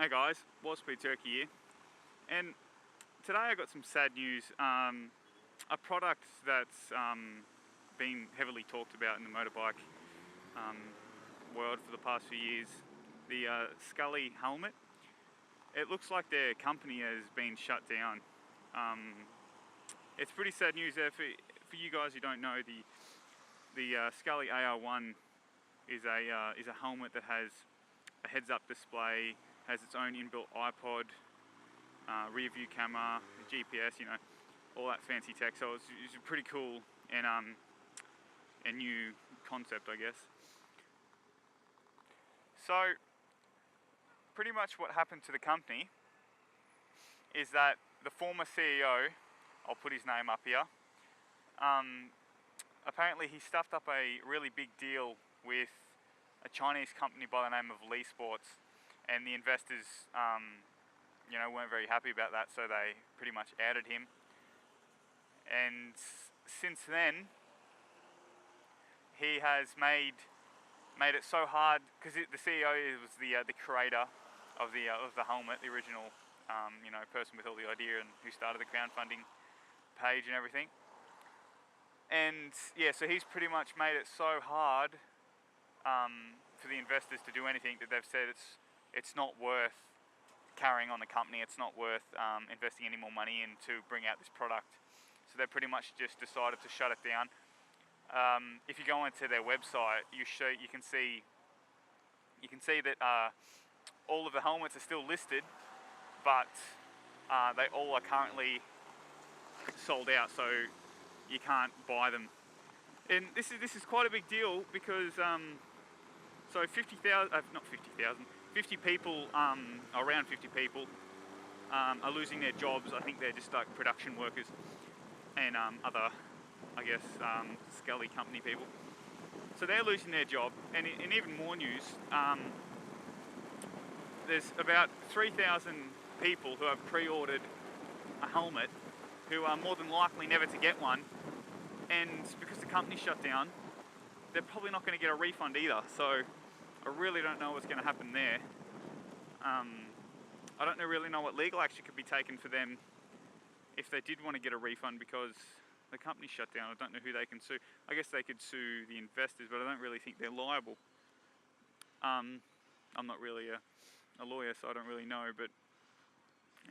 Hey guys, Speed Turkey here, and today I got some sad news. A product that's been heavily talked about in the motorbike world for the past few years, the Skully Helmet. It looks like their company has been shut down. It's pretty sad news there for you guys who don't know. The Skully AR1 is a helmet that has a heads-up display, has its own inbuilt iPod, rear view camera, GPS, all that fancy tech. So it's a pretty cool and a new concept, I guess. So pretty much what happened to the company is that the former CEO, I'll put his name up here, apparently he stuffed up a really big deal with a Chinese company by the name of Lee Sports, and the investors weren't very happy about that, so they pretty much outed him. And since then he has made it so hard, because the CEO was the creator of the helmet, the original person with all the idea and who started the crowdfunding page and everything. And yeah, so he's pretty much made it so hard for the investors to do anything that they've said it's not worth carrying on the company. It's not worth investing any more money in to bring out this product. So they pretty much just decided to shut it down. If you go into their website, you can see that all of the helmets are still listed, but they all are currently sold out, so you can't buy them. And this is quite a big deal because so 50 people, around 50 people are losing their jobs. I think they're just like production workers and other, I guess, Skully company people. So they're losing their job. And in even more news, there's about 3,000 people who have pre-ordered a helmet who are more than likely never to get one. And because the company's shut down, they're probably not going to get a refund either. So I really don't know what's going to happen there. I don't really know what legal action could be taken for them if they did want to get a refund, because the company's shut down. I don't know who they can sue. I guess they could sue the investors, but I don't really think they're liable. I'm not really a lawyer, so I don't really know, but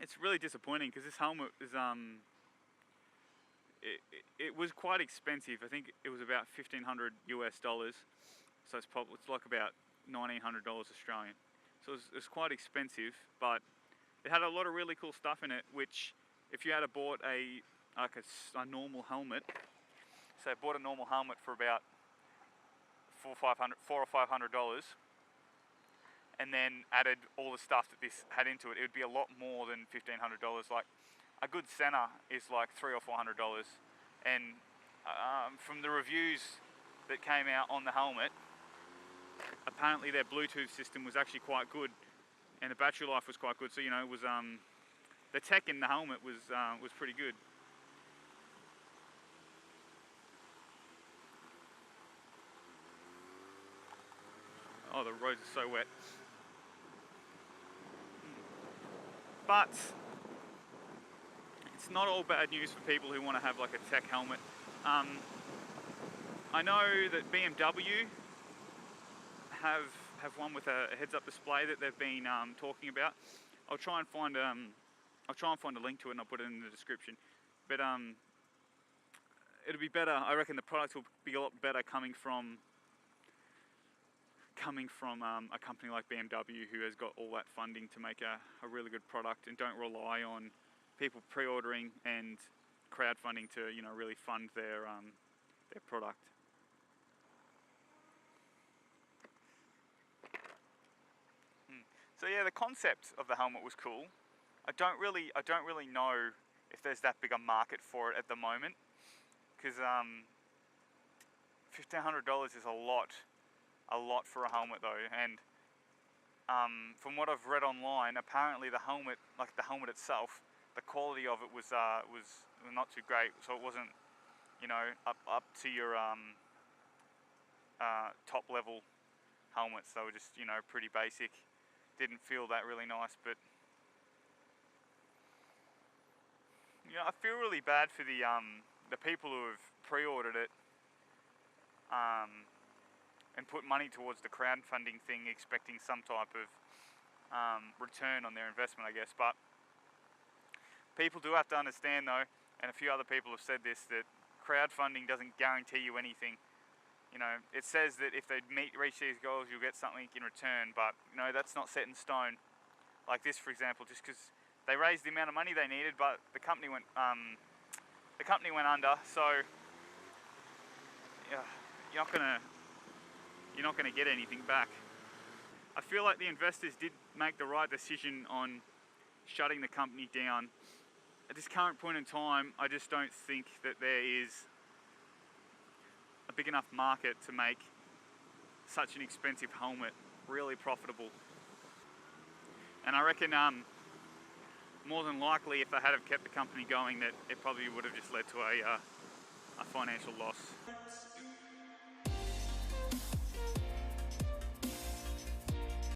it's really disappointing because this helmet is it was quite expensive. I think it was about $1,500 US, so it's like about $1,900 Australian. So it's quite expensive, but it had a lot of really cool stuff in it, which if you had bought a normal helmet, so I bought a normal helmet for about $400 or $500, and then added all the stuff that this had into it, it would be a lot more than $1,500. Like a good center is like $300 or $400, and from the reviews that came out on the helmet, apparently their Bluetooth system was actually quite good, and the battery life was quite good. So it was the tech in the helmet was pretty good. Oh, the roads are so wet. But it's not all bad news for people who want to have like a tech helmet. I know that BMW have one with a heads-up display that they've been talking about. I'll try and find a link to it and I'll put it in the description. But it'll be better. I reckon the product will be a lot better coming from a company like BMW, who has got all that funding to make a really good product and don't rely on people pre-ordering and crowdfunding to really fund their product. So yeah, the concept of the helmet was cool. I don't really know if there's that big a market for it at the moment, because $1,500 is a lot for a helmet though. And from what I've read online, apparently the helmet itself, the quality of it was not too great. So it wasn't up to your top level helmets. They were just pretty basic. didn't feel that really nice. But you know, I feel really bad for the people who have pre-ordered it and put money towards the crowdfunding thing, expecting some type of return on their investment, I guess. But people do have to understand, though, and a few other people have said this, that crowdfunding doesn't guarantee you anything. You know, it says that if they reach these goals, you'll get something in return, but you know, that's not set in stone. Like this, for example, just because they raised the amount of money they needed, but the company went under, so yeah, you're not gonna get anything back. I feel like the investors did make the right decision on shutting the company down. At this current point in time, I just don't think that there is a big enough market to make such an expensive helmet really profitable. And I reckon more than likely, if they had have kept the company going, that it probably would have just led to a financial loss.